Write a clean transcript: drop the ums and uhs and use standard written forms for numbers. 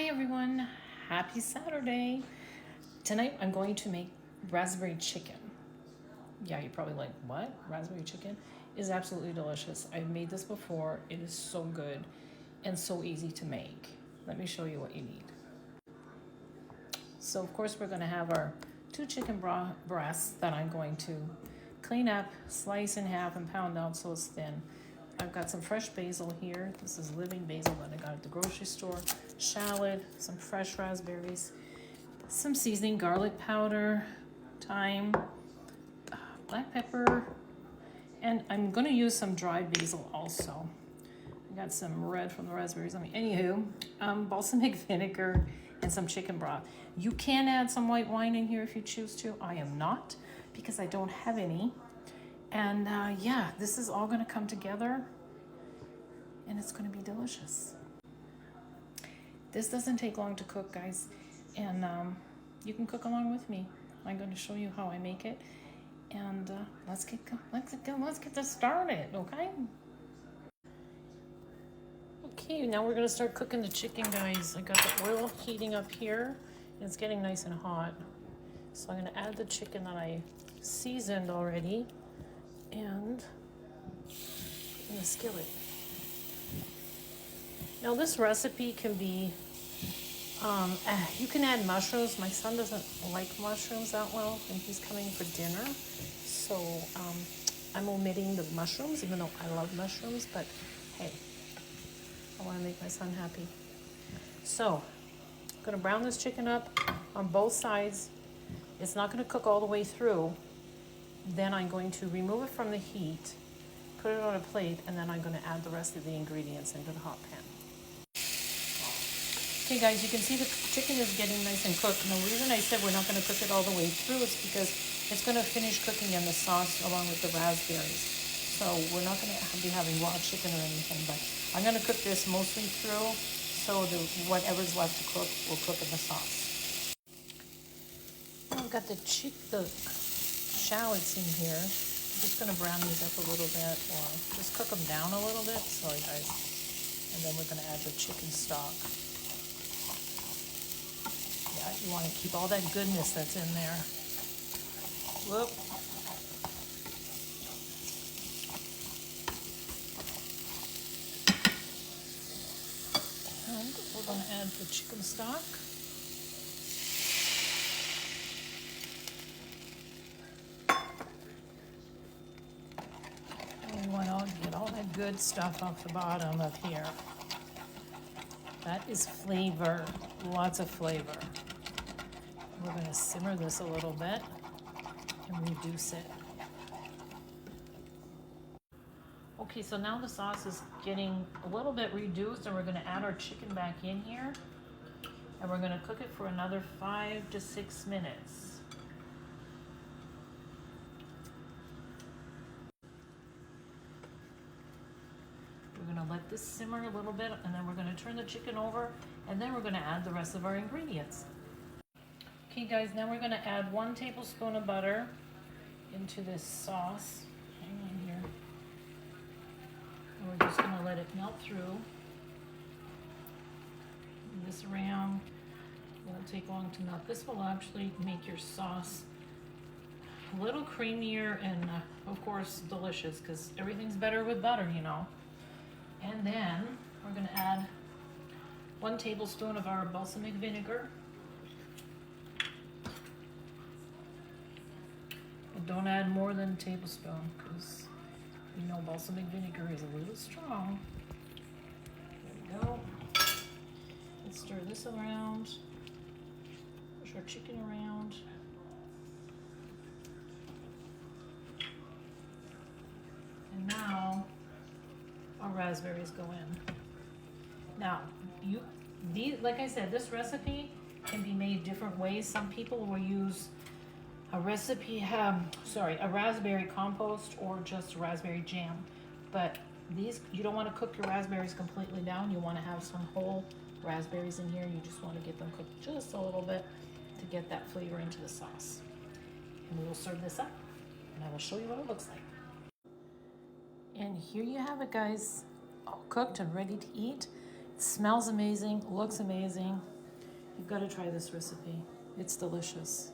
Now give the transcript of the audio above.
Hi everyone, happy Saturday. Tonight I'm going to make raspberry chicken. Yeah, you're probably like, what? Raspberry chicken is absolutely delicious. I've made this before. It is so good and so easy to make. Let me show you what you need. So of course we're going to have our two chicken breasts that I'm going to clean up, slice in half and pound out so it's thin. I've got some fresh basil here. This is living basil that I got at the grocery store. Shallot, some fresh raspberries, some seasoning, garlic powder, thyme, black pepper, and I'm going to use some dried basil also. I got some red from the raspberries. Anywho, balsamic vinegar and some chicken broth. You can add some white wine in here if you choose to. I am not because I don't have any. And yeah, this is all going to come together and it's going to be delicious. This doesn't take long to cook, guys, and you can cook along with me. I'm going to show you how I make it, and let's get this started, okay? Okay, now we're going to start cooking the chicken, guys. I got the oil heating up here, and it's getting nice and hot. So I'm going to add the chicken that I seasoned already, and in the skillet. Now this recipe can be, you can add mushrooms. My son doesn't like mushrooms that well, and he's coming for dinner. So I'm omitting the mushrooms, even though I love mushrooms, but hey, I want to make my son happy. So I'm gonna brown this chicken up on both sides. It's not gonna cook all the way through. Then I'm going to remove it from the heat, put it on a plate, and then I'm gonna add the rest of the ingredients into the hot pan. Okay guys, you can see the chicken is getting nice and cooked. And the reason I said we're not going to cook it all the way through is because it's going to finish cooking in the sauce along with the raspberries. So we're not going to be having raw chicken or anything, but I'm going to cook this mostly through so whatever's left to cook will cook in the sauce. Now I've got the shallots in here. I'm just going to brown these up a little bit or just cook them down a little bit. Sorry guys. And then we're going to add the chicken stock. You want to keep all that goodness that's in there. Whoop. And we're going to add the chicken stock. And we want to get all that good stuff off the bottom of here. That is flavor, lots of flavor. We're going to simmer this a little bit and reduce it. Okay, so now the sauce is getting a little bit reduced and we're going to add our chicken back in here. And we're going to cook it for another 5 to 6 minutes. We're going to let this simmer a little bit and then we're going to turn the chicken over and then we're going to add the rest of our ingredients. Okay guys, now we're going to add 1 tablespoon of butter into this sauce. Hang on here. And we're just going to let it melt through. Move this around. It won't take long to melt. This will actually make your sauce a little creamier and of course delicious because everything's better with butter, you know. And then we're going to add 1 tablespoon of our balsamic vinegar. Don't add more than a tablespoon because you know balsamic vinegar is a little strong. There we go. Let's stir this around. Push our chicken around. And now our raspberries go in. Now, like I said, this recipe can be made different ways. Some people will use a raspberry compost or just raspberry jam. But these, you don't want to cook your raspberries completely down. You want to have some whole raspberries in here. You just want to get them cooked just a little bit to get that flavor into the sauce. And we will serve this up and I will show you what it looks like. And here you have it, guys. All cooked and ready to eat. Smells amazing, looks amazing. You've got to try this recipe. It's delicious.